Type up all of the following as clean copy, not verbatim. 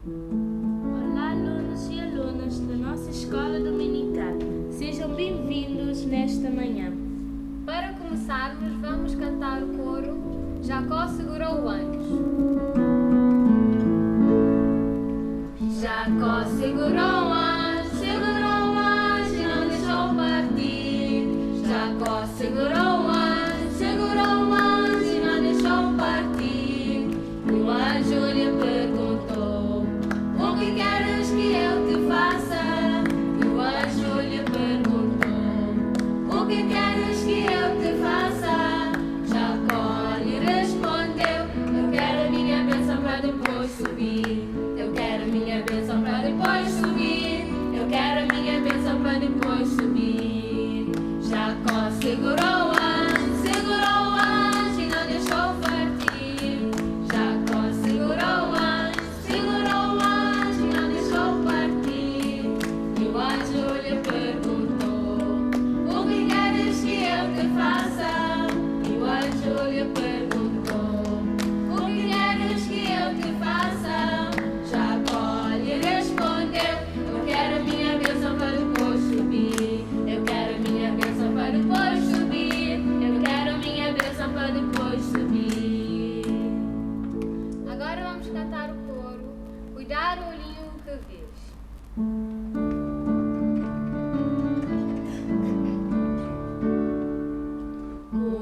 Olá, alunos e alunas da nossa escola dominical. Sejam bem-vindos nesta manhã. Para começarmos, vamos cantar o coro Jacó segurou o anjo. Jacó segurou o anjo e não deixou partir. Jacó segurou o anjo e não deixou partir. E o anjo lhe perguntou: o que queres que eu te faça? E o anjo lhe perguntou: o que queres que eu te faça? Jacó lhe respondeu: eu quero minha bênção para depois subir. Eu quero minha bênção para depois subir. Eu quero minha bênção para depois subir. Jacó segurou o anjo e não deixou partir. Jacó segurou o anjo e não deixou partir. E o anjo lhe perguntou: o que queres que eu te faça? E o anjo lhe perguntou: o que queres que eu te faça? Jacó lhe respondeu: eu quero minha bênção para depois subir. Eu quero minha bênção para depois subir. Eu quero minha bênção para depois subir. Agora vamos cantar o coro Cuidar o olhinho que vês.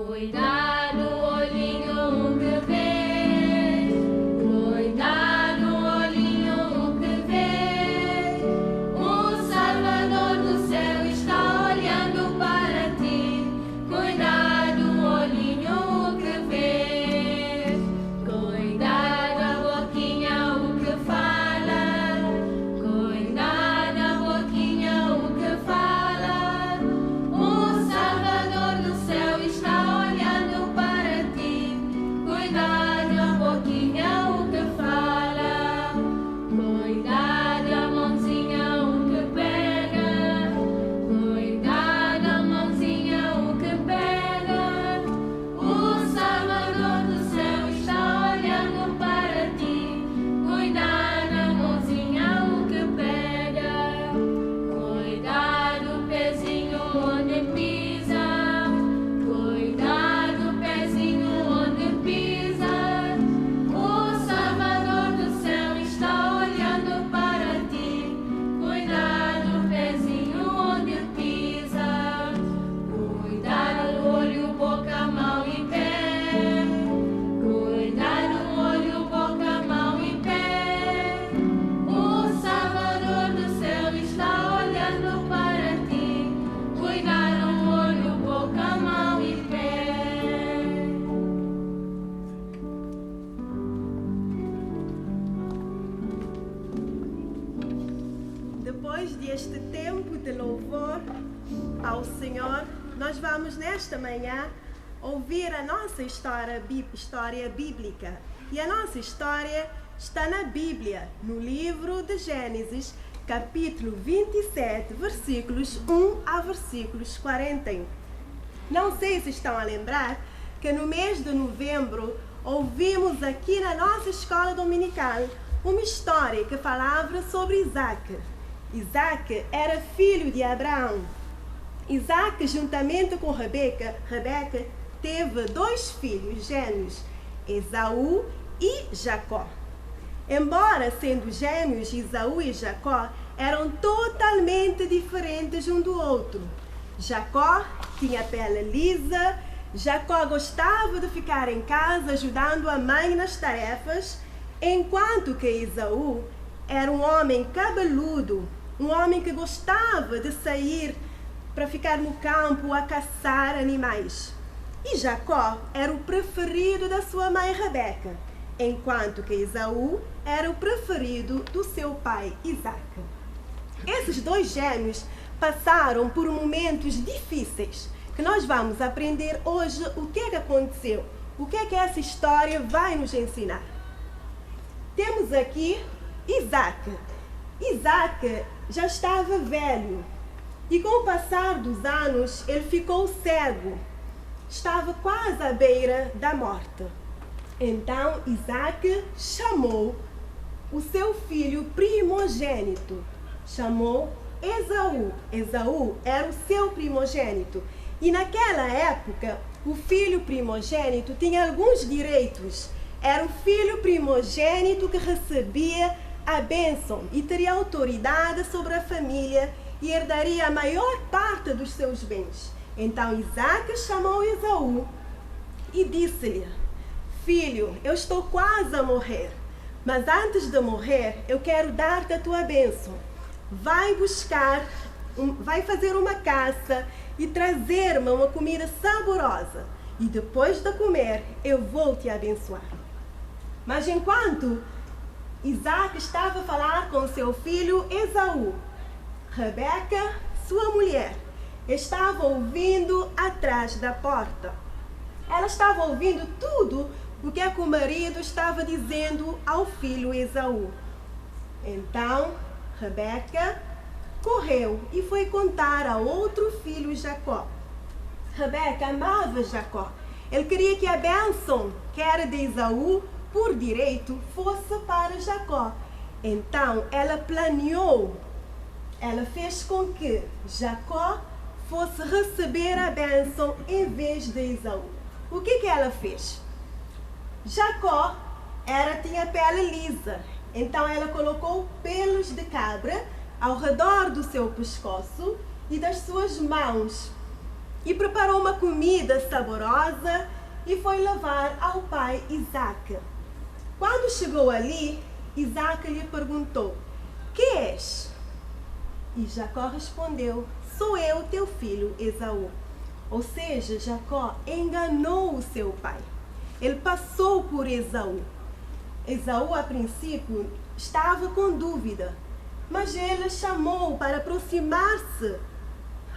Cuidado, olhinho que vês. Cuidado, olhinho que vês. O Salvador do céu está olhando para ti. Cuidado, olhinho que vês. Cuidado, a boquinha o que fala. Cuidado, a boquinha o que fala. O Salvador do céu está olhando para ti. Cuidado, a boquinha o que fala. Cuidado, a mãozinha o que pega. Cuidado, a mãozinha o que pega. O Salvador do céu está olhando para ti. Cuidado, a mãozinha o que pega. Cuidado, o pezinho onde pisa. Cuidado, pezinho onde pisa. O Salvador do céu está olhando para ti. Cuidado, pezinho onde pisa. Cuidado, olho, boca, mão e pé. Cuidado, olho, boca, mão e pé. O Salvador do céu está olhando para ti. Cuidado, olho, boca, mão e pé. Depois deste tempo de louvor ao Senhor, nós vamos nesta manhã ouvir a nossa história bíblica. E a nossa história está na Bíblia, no livro de Gênesis, capítulo 27, versículos 1 a versículos 41. Não sei se estão a lembrar que no mês de novembro ouvimos aqui na nossa escola dominical uma história que falava sobre Isaac. Isaac era filho de Abraão. Isaac, juntamente com Rebeca, teve dois filhos gêmeos, Esaú e Jacó. Embora sendo gêmeos, Esaú e Jacó eram totalmente diferentes um do outro. Jacó tinha pele lisa, Jacó gostava de ficar em casa ajudando a mãe nas tarefas, enquanto que Esaú era um homem cabeludo, um homem que gostava de sair para ficar no campo a caçar animais. E Jacó era o preferido da sua mãe Rebeca, enquanto que Esaú era o preferido do seu pai Isaac. Esses dois gêmeos passaram por momentos difíceis, que nós vamos aprender hoje o que é que aconteceu, o que é que essa história vai nos ensinar. Temos aqui Isaac. Isaac já estava velho e com o passar dos anos ele ficou cego. Estava quase à beira da morte. Então Isaac chamou o seu filho primogênito. Chamou Esaú. Esaú era o seu primogênito. E naquela época, o filho primogênito tinha alguns direitos. Era o filho primogênito que recebia a bênção e teria autoridade sobre a família e herdaria a maior parte dos seus bens. Então Isaac chamou Esaú e disse-lhe: filho, eu estou quase a morrer, mas antes de morrer eu quero dar-te a tua bênção. Vai fazer uma caça e trazer-me uma comida saborosa, e depois de comer eu vou te abençoar. Mas enquanto Isaac estava a falar com seu filho Esaú, Rebeca, sua mulher, estava ouvindo atrás da porta. Ela estava ouvindo tudo o que o marido estava dizendo ao filho Esaú. Então, Rebeca correu e foi contar a outro filho Jacó. Rebeca amava Jacó. Ele queria que a bênção, que era de Esaú, por direito, fosse para Jacó. Então, ela planeou, ela fez com que Jacó fosse receber a bênção em vez de Esaú. O que ela fez? Jacó tinha pele lisa, então ela colocou pelos de cabra ao redor do seu pescoço e das suas mãos e preparou uma comida saborosa e foi levar ao pai Isaac. Quando chegou ali, Isaac lhe perguntou: que és? E Jacó respondeu: sou eu, teu filho Esaú. Ou seja, Jacó enganou o seu pai. Ele passou por Esaú. Esaú, a princípio, estava com dúvida, mas ele chamou para aproximar-se.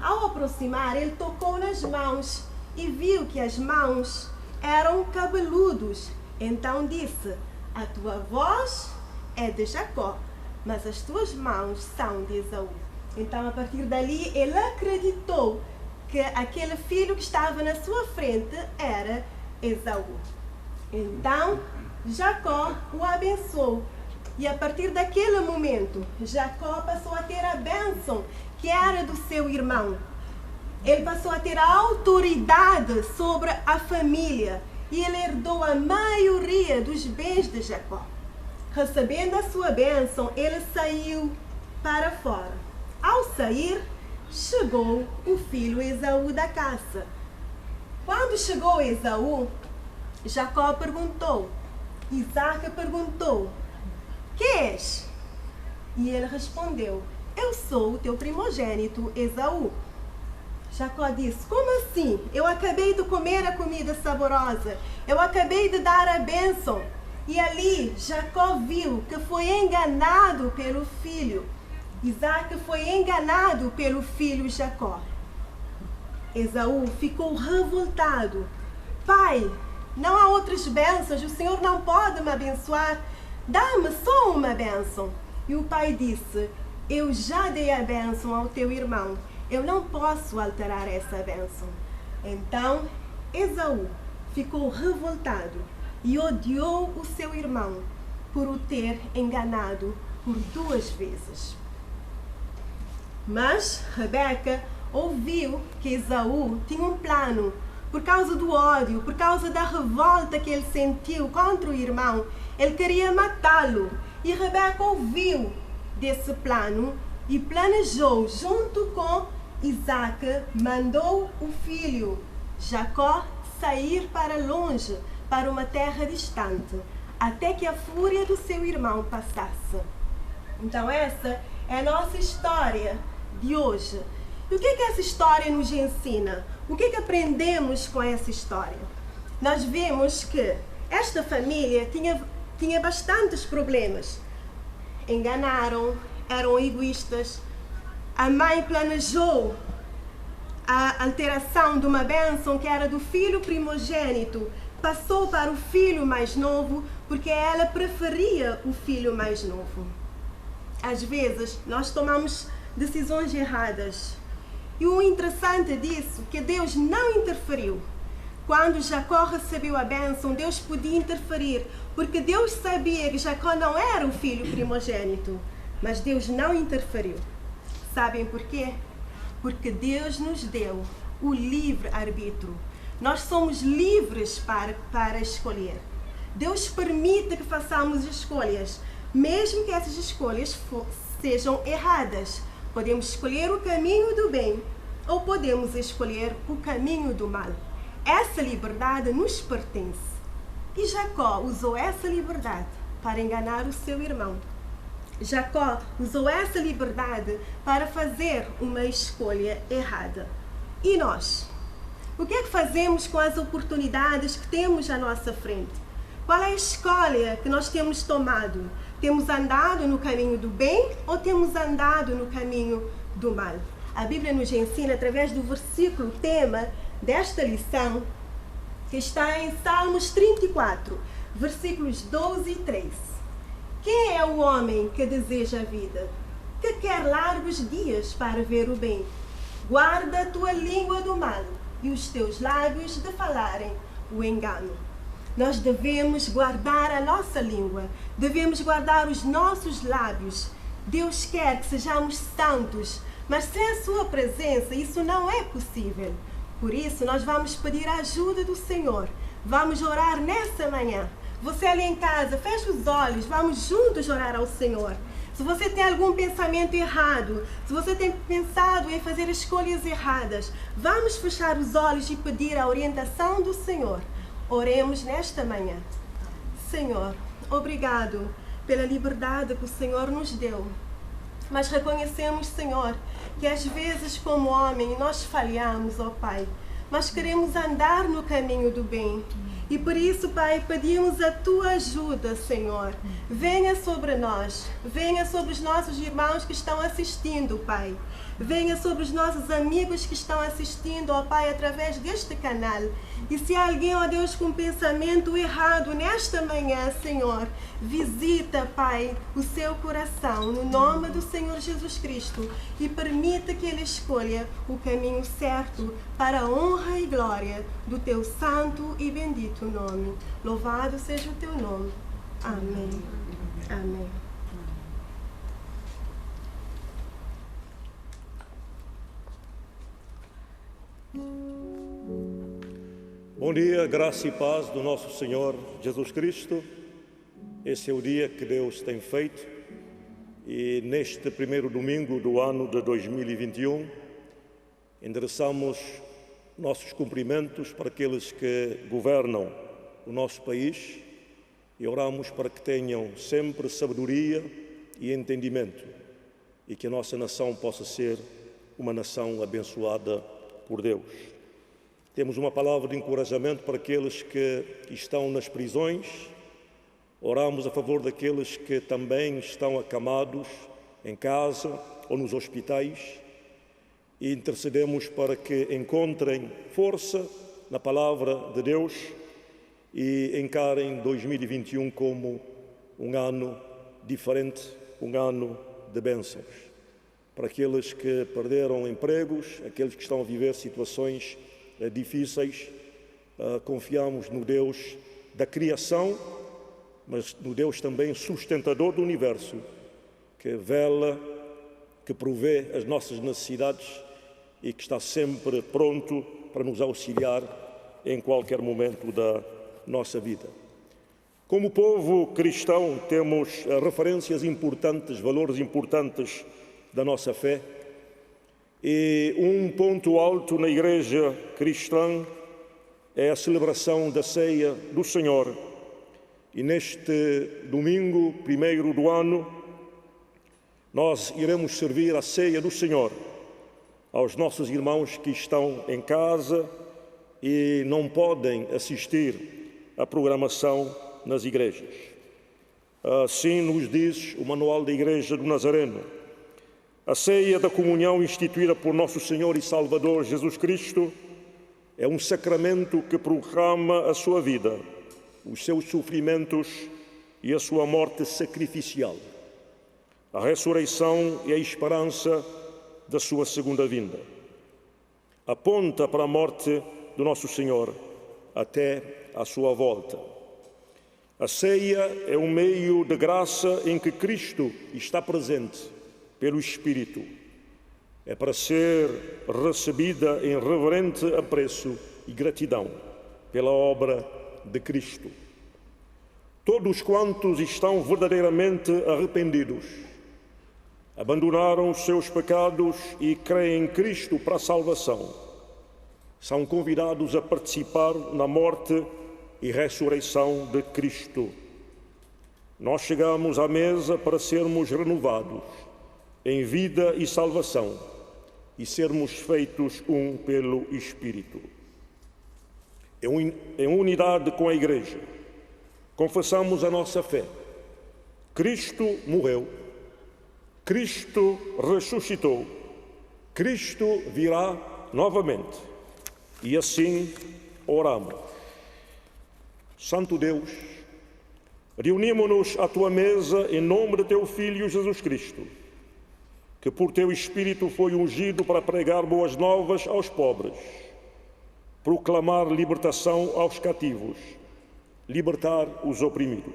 Ao aproximar, ele tocou nas mãos e viu que as mãos eram cabeludos. Então disse: a tua voz é de Jacó, mas as tuas mãos são de Esaú. Então, a partir dali, ele acreditou que aquele filho que estava na sua frente era Esaú. Então, Jacó o abençoou. E a partir daquele momento, Jacó passou a ter a bênção que era do seu irmão. Ele passou a ter a autoridade sobre a família. E ele herdou a maioria dos bens de Jacó. Recebendo a sua bênção, ele saiu para fora. Ao sair, chegou o filho Esaú da caça. Quando chegou Esaú, Jacó perguntou, Isaac perguntou: que és? E ele respondeu: eu sou o teu primogênito Esaú. Jacó disse: como assim? Eu acabei de comer a comida saborosa. Eu acabei de dar a bênção. E ali Jacó viu que foi enganado pelo filho. Isaac foi enganado pelo filho Jacó. Esaú ficou revoltado. Pai, não há outras bênçãos. O Senhor não pode me abençoar. Dá-me só uma bênção. E o pai disse: eu já dei a bênção ao teu irmão. Eu não posso alterar essa bênção. Então, Esaú ficou revoltado e odiou o seu irmão por o ter enganado por 2 vezes. Mas Rebeca ouviu que Esaú tinha um plano. Por causa do ódio, por causa da revolta que ele sentiu contra o irmão, ele queria matá-lo. E Rebeca ouviu desse plano e planejou junto com Isaac, mandou o filho Jacó sair para longe, para uma terra distante, até que a fúria do seu irmão passasse. Então essa é a nossa história de hoje. E o que essa história nos ensina? O que aprendemos com essa história? Nós vemos que esta família tinha bastantes problemas. Enganaram, eram egoístas. A mãe planejou a alteração de uma bênção que era do filho primogênito, passou para o filho mais novo, porque ela preferia o filho mais novo. Às vezes, nós tomamos decisões erradas. E o interessante disso é que Deus não interferiu. Quando Jacó recebeu a bênção, Deus podia interferir, porque Deus sabia que Jacó não era o filho primogênito, mas Deus não interferiu. Sabem por quê? Porque Deus nos deu o livre-arbítrio. Nós somos livres para escolher. Deus permite que façamos escolhas, mesmo que essas escolhas sejam erradas. Podemos escolher o caminho do bem ou podemos escolher o caminho do mal. Essa liberdade nos pertence. E Jacó usou essa liberdade para enganar o seu irmão. Jacó usou essa liberdade para fazer uma escolha errada. E nós? O que é que fazemos com as oportunidades que temos à nossa frente? Qual é a escolha que nós temos tomado? Temos andado no caminho do bem ou temos andado no caminho do mal? A Bíblia nos ensina através do versículo tema desta lição, que está em Salmos 34, versículos 12 e 3. Quem é o homem que deseja a vida, que quer largos dias para ver o bem? Guarda a tua língua do mal e os teus lábios de falarem o engano. Nós devemos guardar a nossa língua, devemos guardar os nossos lábios. Deus quer que sejamos santos, mas sem a sua presença isso não é possível. Por isso nós vamos pedir a ajuda do Senhor. Vamos orar nessa manhã. Você ali em casa, feche os olhos, vamos juntos orar ao Senhor. Se você tem algum pensamento errado, se você tem pensado em fazer escolhas erradas, vamos fechar os olhos e pedir a orientação do Senhor. Oremos nesta manhã. Senhor, obrigado pela liberdade que o Senhor nos deu. Mas reconhecemos, Senhor, que às vezes como homem nós falhamos, ó Pai. Mas queremos andar no caminho do bem. E por isso, Pai, pedimos a Tua ajuda, Senhor. Venha sobre nós, venha sobre os nossos irmãos que estão assistindo, Pai. Venha sobre os nossos amigos que estão assistindo, ó Pai, através deste canal. E se há alguém, ó Deus, com pensamento errado nesta manhã, Senhor, visita, Pai, o seu coração, no nome do Senhor Jesus Cristo, e permita que ele escolha o caminho certo para a honra e glória do Teu santo e bendito nome. Louvado seja o Teu nome. Amém. Amém. Bom dia, graça e paz do nosso Senhor Jesus Cristo. Esse é o dia que Deus tem feito e neste primeiro domingo do ano de 2021 endereçamos nossos cumprimentos para aqueles que governam o nosso país e oramos para que tenham sempre sabedoria e entendimento e que a nossa nação possa ser uma nação abençoada por Deus. Temos uma palavra de encorajamento para aqueles que estão nas prisões. Oramos a favor daqueles que também estão acamados em casa ou nos hospitais e intercedemos para que encontrem força na palavra de Deus e encarem 2021 como um ano diferente, um ano de bênçãos. Para aqueles que perderam empregos, aqueles que estão a viver situações difíceis, confiamos no Deus da criação, mas no Deus também sustentador do universo, que vela, que provê as nossas necessidades e que está sempre pronto para nos auxiliar em qualquer momento da nossa vida. Como povo cristão, temos referências importantes, valores importantes da nossa fé. E um ponto alto na Igreja cristã é a celebração da ceia do Senhor. E neste domingo, primeiro do ano, nós iremos servir a ceia do Senhor aos nossos irmãos que estão em casa e não podem assistir à programação nas igrejas. Assim nos diz o Manual da Igreja do Nazareno. A ceia da comunhão instituída por nosso Senhor e Salvador Jesus Cristo é um sacramento que proclama a sua vida, os seus sofrimentos e a sua morte sacrificial, a ressurreição e a esperança da sua segunda vinda. Aponta para a morte do nosso Senhor, até a sua volta. A ceia é um meio de graça em que Cristo está presente pelo Espírito. É para ser recebida em reverente apreço e gratidão pela obra de Cristo. Todos quantos estão verdadeiramente arrependidos, abandonaram os seus pecados e creem em Cristo para a salvação, são convidados a participar na morte e ressurreição de Cristo. Nós chegamos à mesa para sermos renovados em vida e salvação e sermos feitos um pelo Espírito. Em unidade com a Igreja, confessamos a nossa fé. Cristo morreu, Cristo ressuscitou, Cristo virá novamente. E assim oramos. Santo Deus, reunimos-nos à tua mesa em nome de teu Filho Jesus Cristo, que por teu Espírito foi ungido para pregar boas novas aos pobres, proclamar libertação aos cativos, libertar os oprimidos.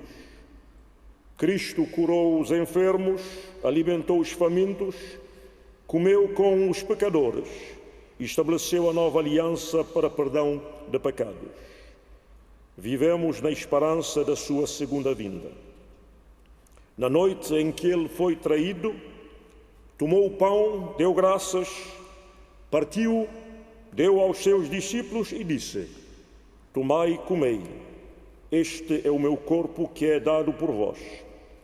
Cristo curou os enfermos, alimentou os famintos, comeu com os pecadores e estabeleceu a nova aliança para perdão de pecados. Vivemos na esperança da sua segunda vinda. Na noite em que ele foi traído, tomou o pão, deu graças, partiu, deu aos seus discípulos e disse: tomai e comei, este é o meu corpo que é dado por vós.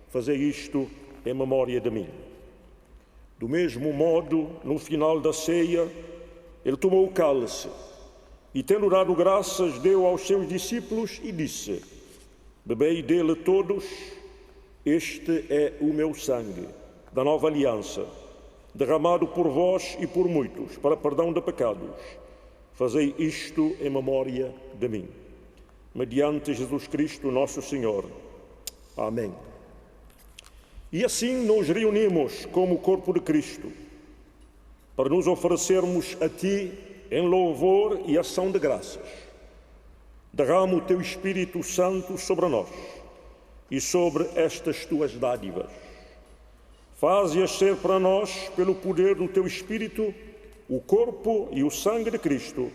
Fazei isto em memória de mim. Do mesmo modo, no final da ceia, ele tomou o cálice e, tendo dado graças, deu aos seus discípulos e disse: bebei dele todos, este é o meu sangue, da nova aliança, derramado por vós e por muitos, para perdão de pecados. Fazei isto em memória de mim. Mediante Jesus Cristo, nosso Senhor. Amém. E assim nos reunimos como corpo de Cristo, para nos oferecermos a Ti em louvor e ação de graças. Derrama o Teu Espírito Santo sobre nós e sobre estas Tuas dádivas. Faze-as ser para nós, pelo poder do Teu Espírito, o corpo e o sangue de Cristo,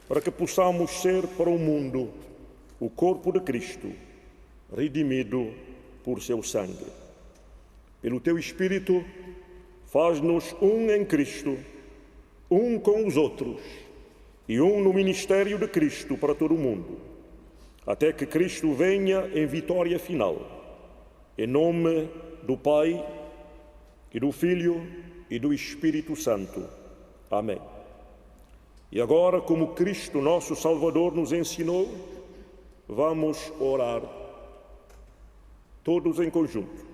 para que possamos ser para o mundo o corpo de Cristo, redimido por Seu sangue. Pelo Teu Espírito, faz-nos um em Cristo, um com os outros e um no ministério de Cristo para todo o mundo, até que Cristo venha em vitória final. Em nome do Pai, e do Filho e do Espírito Santo. Amém. E agora, como Cristo, nosso Salvador, nos ensinou, vamos orar todos em conjunto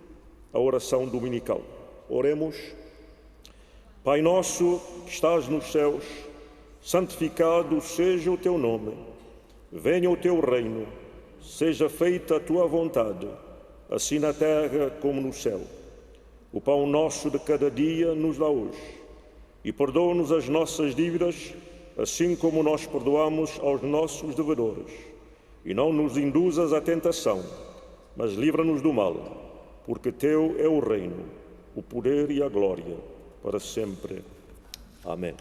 a oração dominical. Oremos. Pai nosso que estás nos céus, santificado seja o teu nome. Venha o teu reino, seja feita a tua vontade, assim na terra como no céu. O pão nosso de cada dia nos dá hoje, e perdoa-nos as nossas dívidas, assim como nós perdoamos aos nossos devedores. E não nos induzas à tentação, mas livra-nos do mal, porque teu é o reino, o poder e a glória, para sempre. Amém.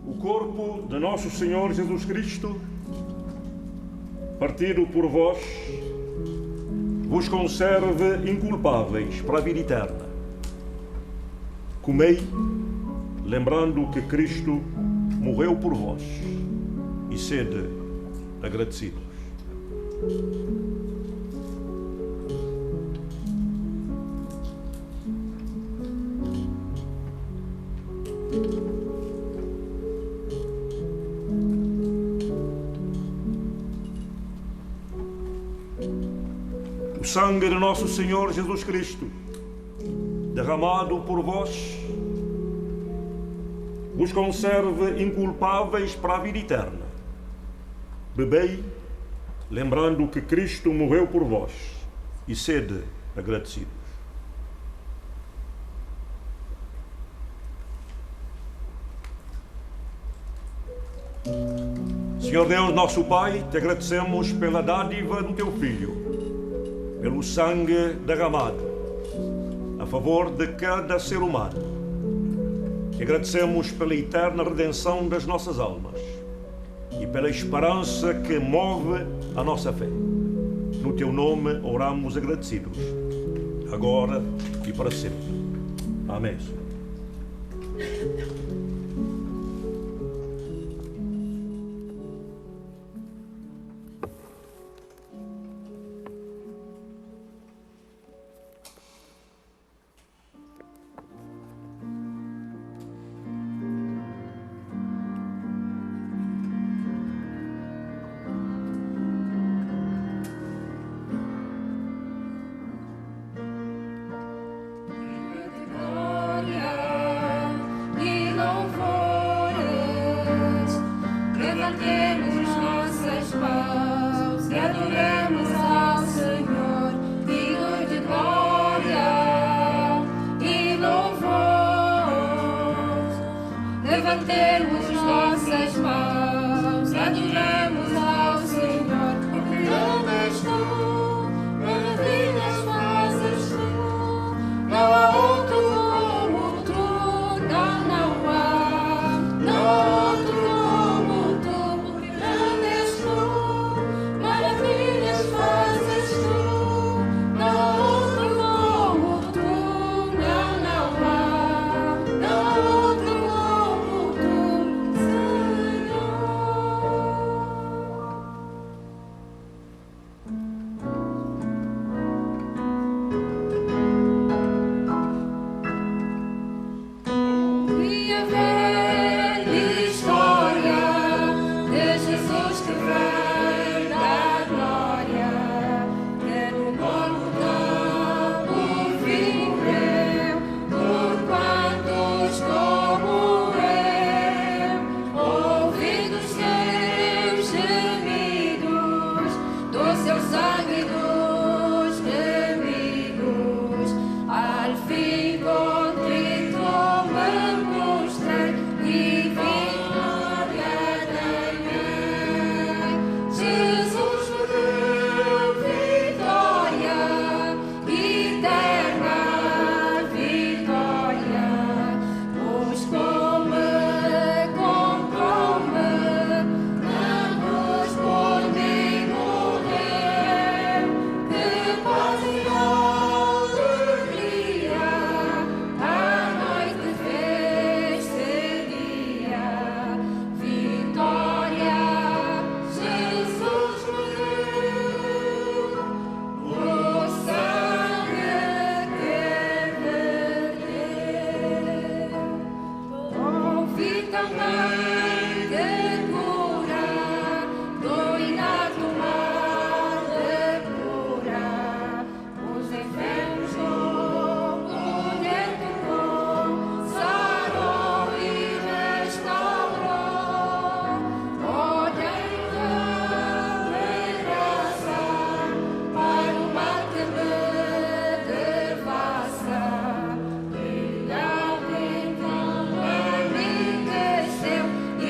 O corpo de nosso Senhor Jesus Cristo, partido por vós, vos conserve inculpáveis para a vida eterna. Comei, lembrando que Cristo morreu por vós, e sede agradecidos. O sangue de nosso Senhor Jesus Cristo, derramado por vós, vos conserve inculpáveis para a vida eterna. Bebei, lembrando que Cristo morreu por vós, e sede agradecidos. Senhor Deus, nosso Pai, te agradecemos pela dádiva do teu Filho, pelo sangue derramado a favor de cada ser humano. Te agradecemos pela eterna redenção das nossas almas e pela esperança que move a nossa fé. No teu nome oramos agradecidos, agora e para sempre. Amém. Levantemos nossas mãos, adoramos ao Senhor. Grande és tu, maravilhas fazes tu, não há outro como tu, não há outro como tu. Grande és tu, maravilhas fazes tu, não há outro como tu, não há outro como tu, Senhor. E a velha história de Jesus que vem da glória, que no Gólgota por fim morreu, por quantos como eu, ouvindo os seus gemidos, do seu sangue dos gemidos, al fim contrito me mostrei e vitória ganhei. Jesus me deu vitória, eterna vitória, buscou-me, comprou-me, na cruz por mim morreu. Que paz e alegria a noite fez-se dia. Vitória Jesus me deu, o sangue que verteu. Ouvi também que cura do inato mal de cura, os enfermos do poder tocou, sarou e restaurou. Olhei de graça para o mal que me devassa, brilhante também me desceu e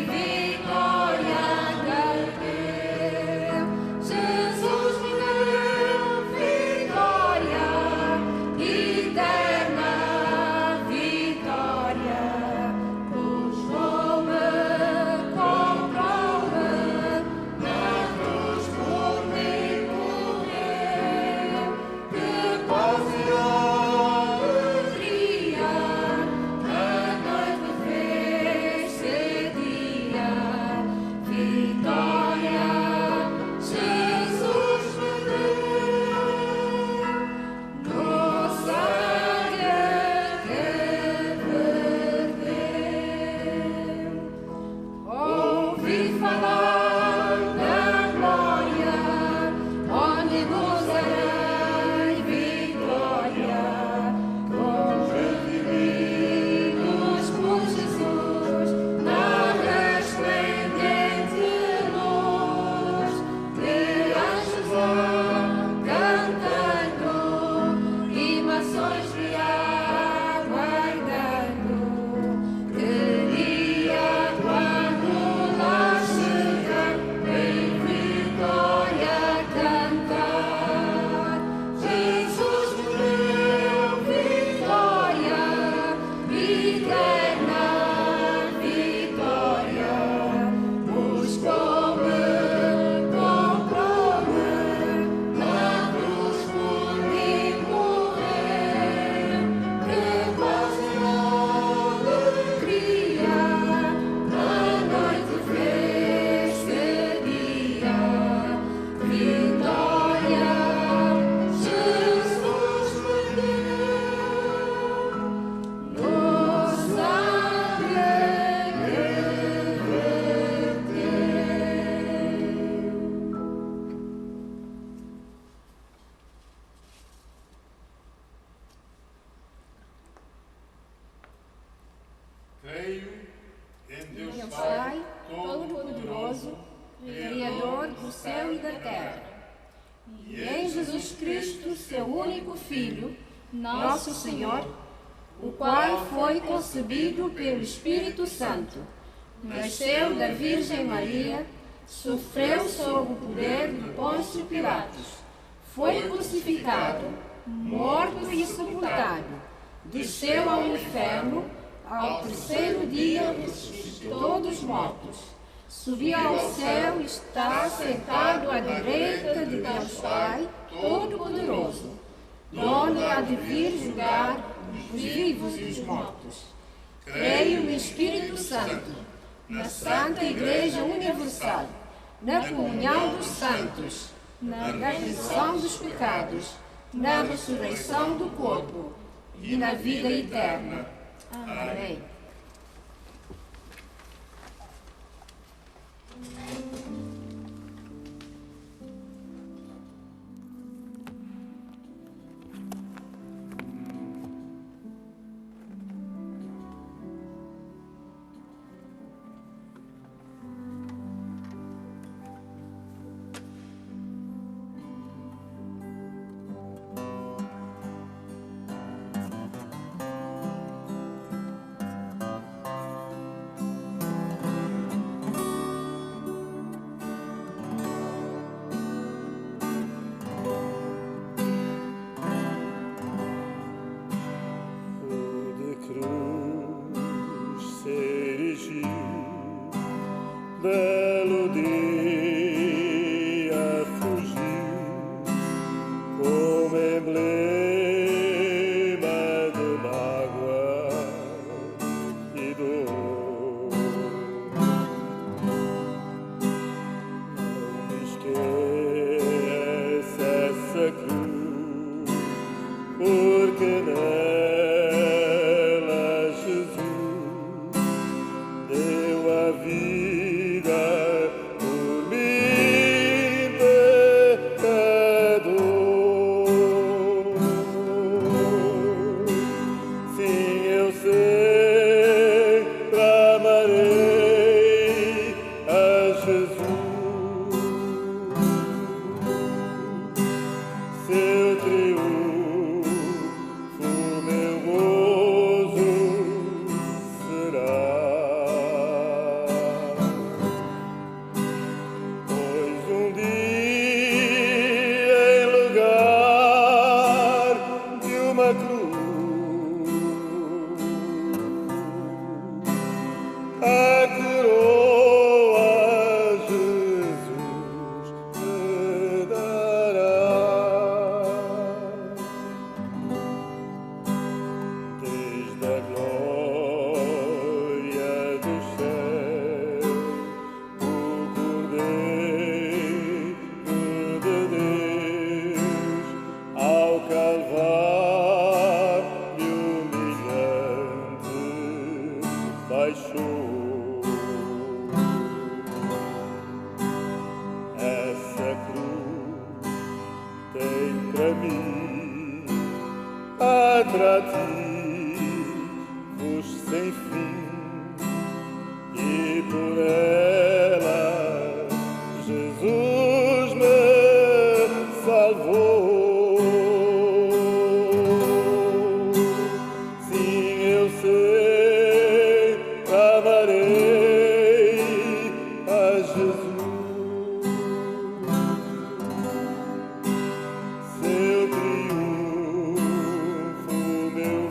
vitória ganhei. Jesus me deu vitória, eterna vitória, buscou-me, comprou-me, na cruz por mim morreu. Que paz e alegria a noite fez-se dia. Vitória Jesus me deu, no sangue que verteu. Ouvi falar da glória, onde gozarei vitória, com redimidos por Jesus, na resplendente luz, de anjos vão cantando, e mações me aguardando. Que dia quando lá seu único Filho, nosso Senhor, o qual foi concebido pelo Espírito Santo, nasceu da Virgem Maria, sofreu sob o poder de Pôncio Pilatos, foi crucificado, morto e sepultado, desceu ao inferno, ao terceiro dia ressuscitou dos mortos, subiu ao céu e está sentado à direita de Deus Pai Todo-Poderoso, donde há de vir julgar os vivos e os mortos. Creio no Espírito Santo, na Santa Igreja Universal, na comunhão dos santos, na remissão dos pecados, na ressurreição do corpo e na vida eterna. Amém. Belo dia fugiu como emblema de mágoa e dor. Não esqueça essa cruz, porque nela Jesus deu a vida por mim, pecador. Sim, eu sempre amarei a Jesus. Seu triunfo, meu gozo será. A coroa Jesus te dará. Desde a glória dos céus, o Cordeiro de Deus ao Calvário humilhante baixou. Essa cruz tem para mim atrativos sem fim, e por ela Jesus me salvou. Sim, eu sei, amarei a Jesus. Seu triunfo, meu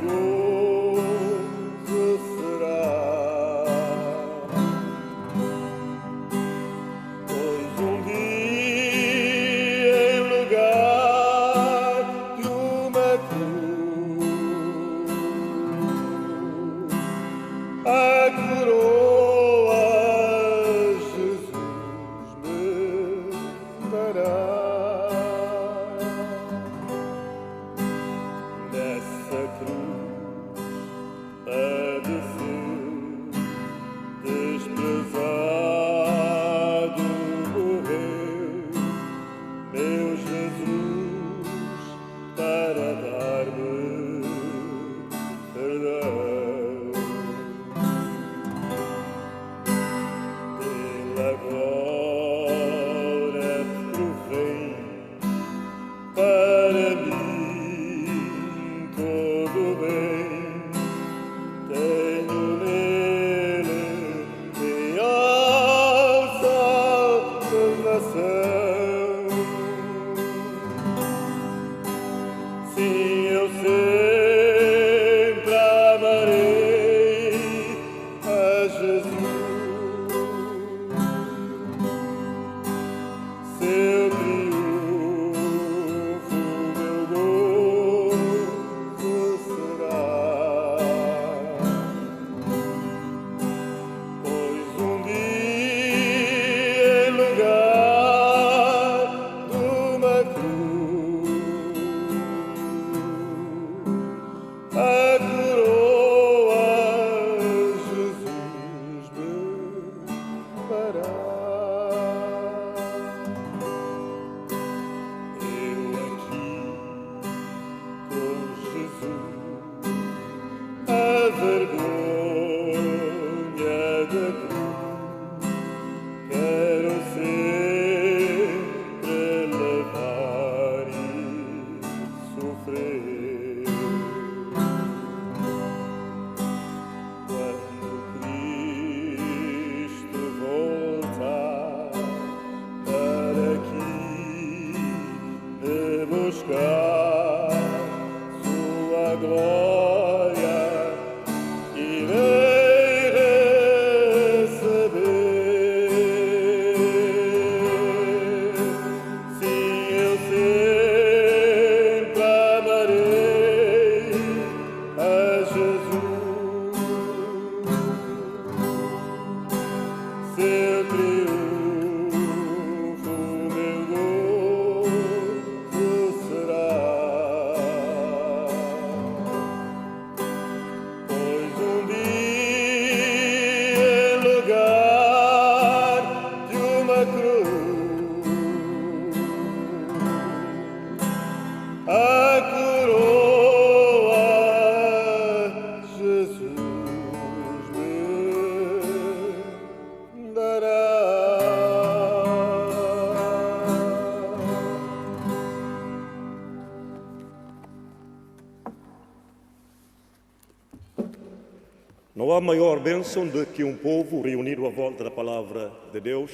Não há maior bênção do que um povo reunido à volta da palavra de Deus,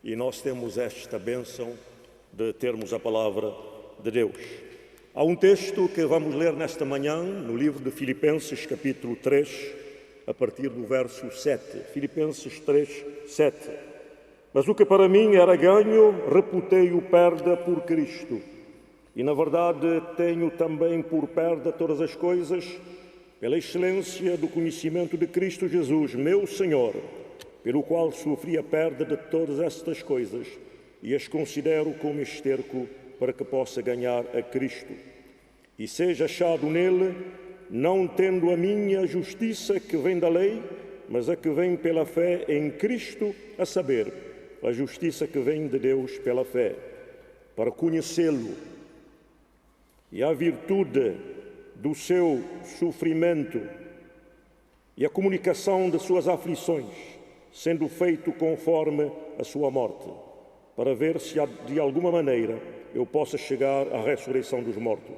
e nós temos esta bênção de termos a palavra de Deus. Há um texto que vamos ler nesta manhã no livro de Filipenses, capítulo 3, a partir do verso 7. Filipenses 3, 7. Mas o que para mim era ganho, reputei-o perda por Cristo. E na verdade tenho também por perda todas as coisas, pela excelência do conhecimento de Cristo Jesus, meu Senhor, pelo qual sofri a perda de todas estas coisas e as considero como esterco para que possa ganhar a Cristo. E seja achado nele, não tendo a minha justiça que vem da lei, mas a que vem pela fé em Cristo, a saber, a justiça que vem de Deus pela fé, para conhecê-lo e a virtude do seu sofrimento e a comunicação de suas aflições, sendo feito conforme a sua morte, para ver se de alguma maneira eu possa chegar à ressurreição dos mortos.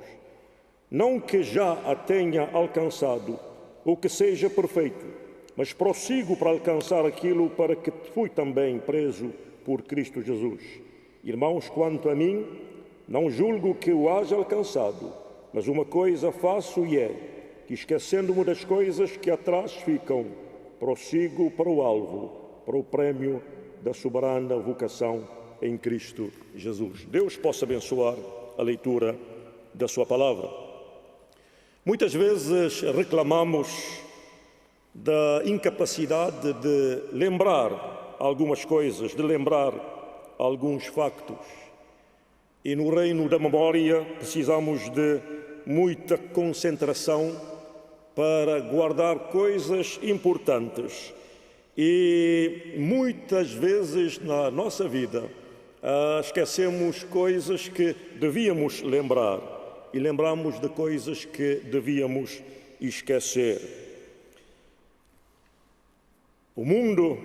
Não que já a tenha alcançado ou que seja perfeito, mas prossigo para alcançar aquilo para que fui também preso por Cristo Jesus. Irmãos, quanto a mim, não julgo que o haja alcançado, mas uma coisa faço e é, que esquecendo-me das coisas que atrás ficam, prossigo para o alvo, para o prémio da soberana vocação em Cristo Jesus. Deus possa abençoar a leitura da sua palavra. Muitas vezes reclamamos da incapacidade de lembrar algumas coisas, de lembrar alguns factos. E no reino da memória precisamos de muita concentração para guardar coisas importantes. E muitas vezes na nossa vida esquecemos coisas que devíamos lembrar e lembramos de coisas que devíamos esquecer. O mundo,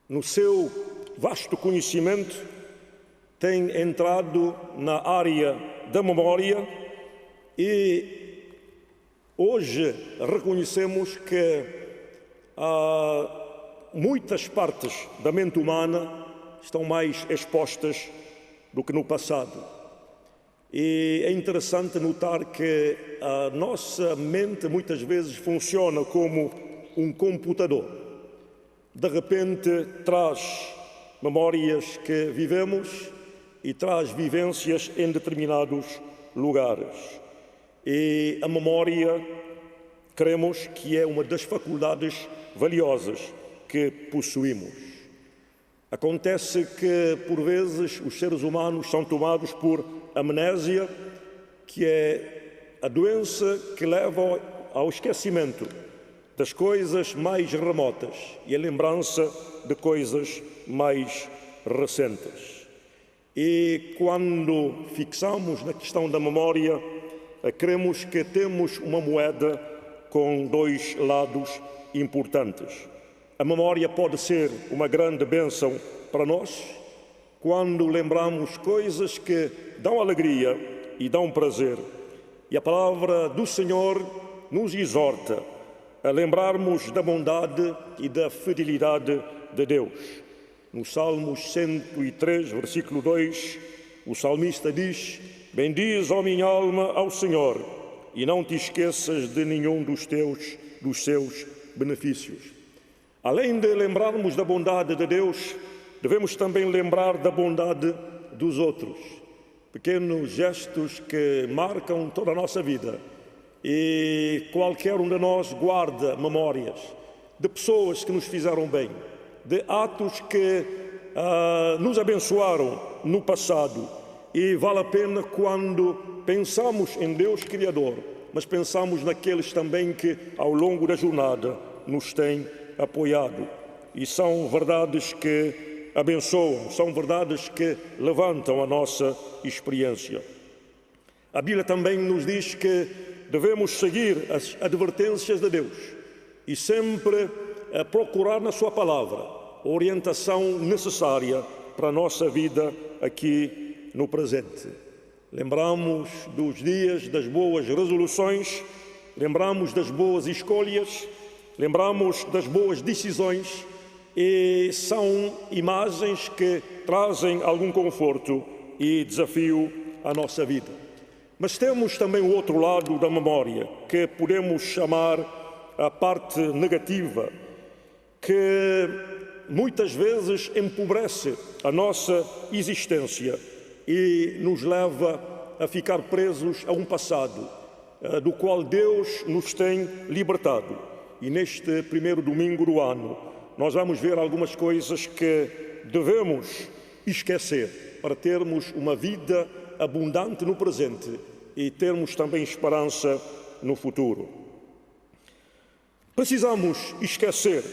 no seu vasto conhecimento, tem entrado na área da memória e hoje reconhecemos que muitas partes da mente humana estão mais expostas do que no passado. E é interessante notar que a nossa mente muitas vezes funciona como um computador. De repente traz memórias que vivemos e traz vivências em determinados lugares. E a memória, cremos que é uma das faculdades valiosas que possuímos. Acontece que, por vezes, os seres humanos são tomados por amnésia, que é a doença que leva ao esquecimento das coisas mais remotas e a lembrança de coisas mais recentes. E quando fixamos na questão da memória, cremos que temos uma moeda com dois lados importantes. A memória pode ser uma grande bênção para nós, quando lembramos coisas que dão alegria e dão prazer. E a palavra do Senhor nos exorta a lembrarmos da bondade e da fidelidade de Deus. No Salmos 103, versículo 2, o salmista diz: bendiz, ó minha alma, ao Senhor, e não te esqueças de nenhum dos seus benefícios. Além de lembrarmos da bondade de Deus, devemos também lembrar da bondade dos outros. Pequenos gestos que marcam toda a nossa vida. E qualquer um de nós guarda memórias de pessoas que nos fizeram bem, de atos que nos abençoaram no passado. E vale a pena quando pensamos em Deus Criador, mas pensamos naqueles também que ao longo da jornada nos têm apoiado. E são verdades que abençoam, são verdades que levantam a nossa experiência. A Bíblia também nos diz que devemos seguir as advertências de Deus e sempre procurar na sua palavra a orientação necessária para a nossa vida aqui no presente. Lembramos dos dias das boas resoluções, lembramos das boas escolhas, lembramos das boas decisões, e são imagens que trazem algum conforto e desafio à nossa vida. Mas temos também o outro lado da memória, que podemos chamar a parte negativa, que muitas vezes empobrece a nossa existência e nos leva a ficar presos a um passado do qual Deus nos tem libertado. E neste primeiro domingo do ano, nós vamos ver algumas coisas que devemos esquecer para termos uma vida abundante no presente e termos também esperança no futuro. Precisamos esquecer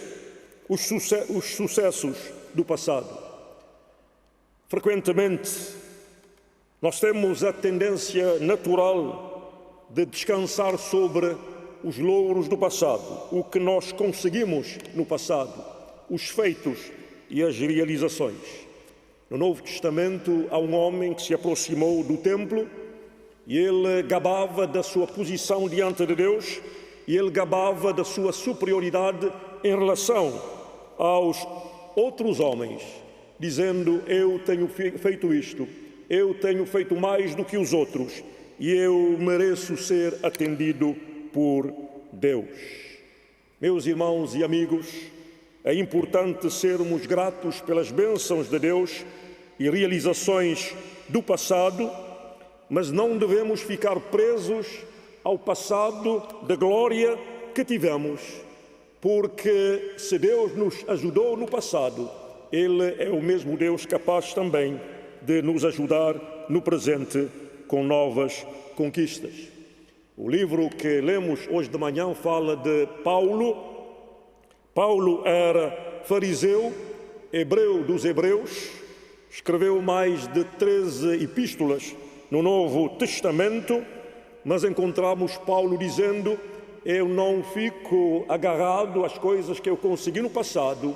os sucessos do passado. Frequentemente, nós temos a tendência natural de descansar sobre os louros do passado, o que nós conseguimos no passado, os feitos e as realizações. No Novo Testamento há um homem que se aproximou do templo e ele gabava da sua posição diante de Deus e ele gabava da sua superioridade em relação aos outros homens, dizendo: eu tenho feito isto, eu tenho feito mais do que os outros e eu mereço ser atendido por Deus. Meus irmãos e amigos, é importante sermos gratos pelas bênçãos de Deus e realizações do passado, mas não devemos ficar presos ao passado da glória que tivemos, porque se Deus nos ajudou no passado, Ele é o mesmo Deus capaz também de nos ajudar no presente com novas conquistas. O livro que lemos hoje de manhã fala de Paulo. Paulo era fariseu, hebreu dos hebreus, escreveu mais de 13 epístolas no Novo Testamento, mas encontramos Paulo dizendo: eu não fico agarrado às coisas que eu consegui no passado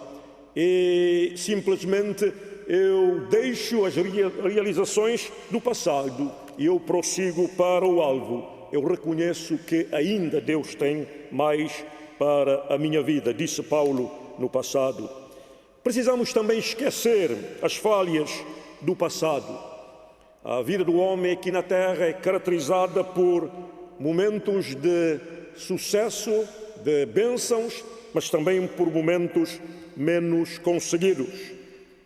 e simplesmente eu deixo as realizações do passado e eu prossigo para o alvo. Eu reconheço que ainda Deus tem mais para a minha vida, disse Paulo no passado. Precisamos também esquecer as falhas do passado. A vida do homem aqui na Terra é caracterizada por momentos de sucesso, de bênçãos, mas também por momentos menos conseguidos.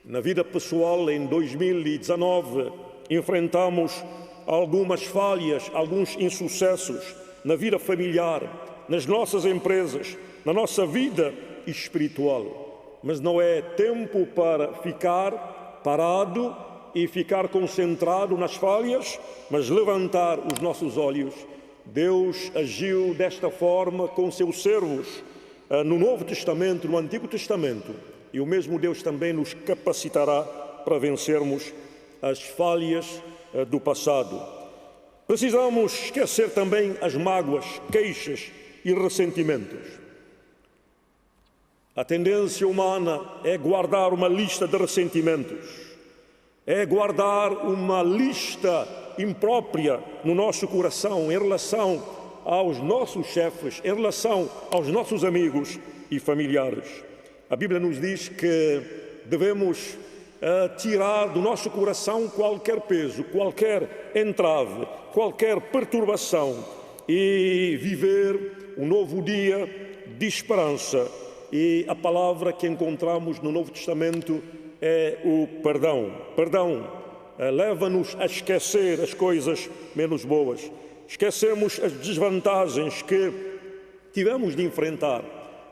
Na vida pessoal, em 2019, enfrentamos algumas falhas, alguns insucessos na vida familiar, nas nossas empresas, na nossa vida espiritual. Mas não é tempo para ficar parado e ficar concentrado nas falhas, mas levantar os nossos olhos. Deus agiu desta forma com seus servos no Novo Testamento, no Antigo Testamento, e o mesmo Deus também nos capacitará para vencermos as falhas do passado. Precisamos esquecer também as mágoas, queixas e ressentimentos. A tendência humana é guardar uma lista de ressentimentos, é guardar uma lista imprópria no nosso coração em relação aos nossos chefes, em relação aos nossos amigos e familiares. A Bíblia nos diz que devemos tirar do nosso coração qualquer peso, qualquer entrave, qualquer perturbação e viver um novo dia de esperança. E a palavra que encontramos no Novo Testamento é o perdão. Perdão leva-nos a esquecer as coisas menos boas. Esquecemos as desvantagens que tivemos de enfrentar.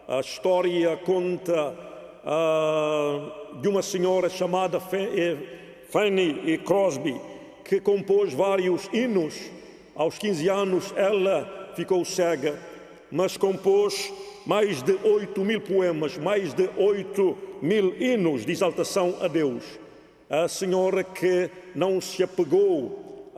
A história conta de uma senhora chamada Fanny Crosby, que compôs vários hinos. Aos 15 anos ela ficou cega, mas compôs mais de 8.000 poemas, mais de 8.000 hinos de exaltação a Deus. A senhora que não se apegou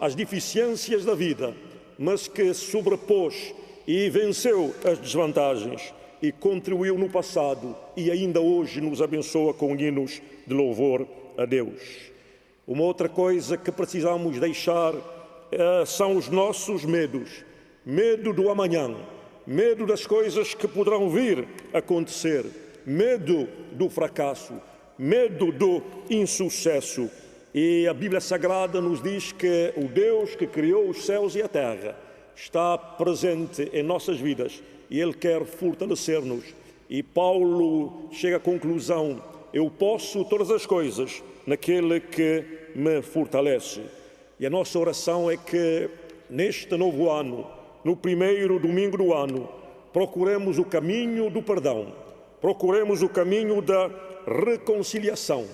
às deficiências da vida, mas que sobrepôs e venceu as desvantagens e contribuiu no passado e ainda hoje nos abençoa com hinos de louvor a Deus. Uma outra coisa que precisamos deixar são os nossos medos. Medo do amanhã, medo das coisas que poderão vir a acontecer, medo do fracasso, medo do insucesso. E a Bíblia Sagrada nos diz que o Deus que criou os céus e a terra está presente em nossas vidas e Ele quer fortalecer-nos. E Paulo chega à conclusão: eu posso todas as coisas naquele que me fortalece. E a nossa oração é que neste novo ano, no primeiro domingo do ano, procuremos o caminho do perdão, procuremos o caminho da reconciliação.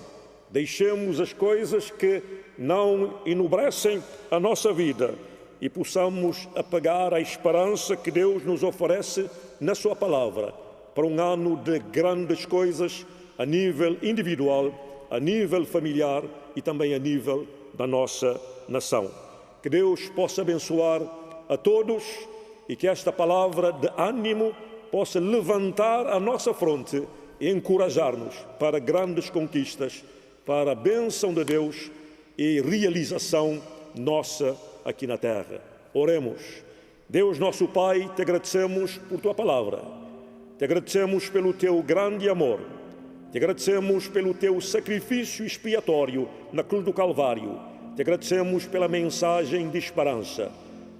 Deixemos as coisas que não enobrecem a nossa vida e possamos apegar à esperança que Deus nos oferece na sua palavra para um ano de grandes coisas a nível individual, a nível familiar e também a nível da nossa nação. Que Deus possa abençoar a todos e que esta palavra de ânimo possa levantar a nossa fronte e encorajar-nos para grandes conquistas, para a bênção de Deus e realização nossa aqui na terra. Oremos. Deus nosso Pai, te agradecemos por tua palavra, te agradecemos pelo teu grande amor, te agradecemos pelo teu sacrifício expiatório na cruz do Calvário, te agradecemos pela mensagem de esperança.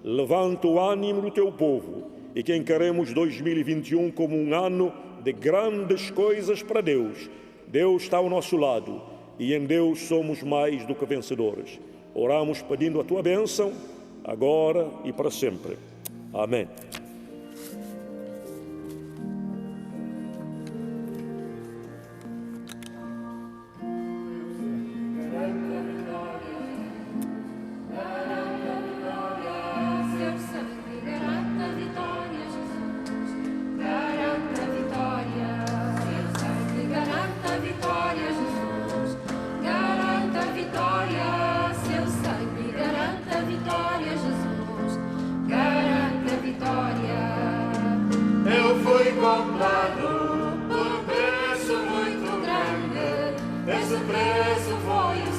Levanta o ânimo do teu povo e que encaremos 2021 como um ano de grandes coisas para Deus. Deus está ao nosso lado e em Deus somos mais do que vencedores. Oramos pedindo a tua bênção, agora e para sempre. Amém. Comprado por um preço muito grande, esse preço foi o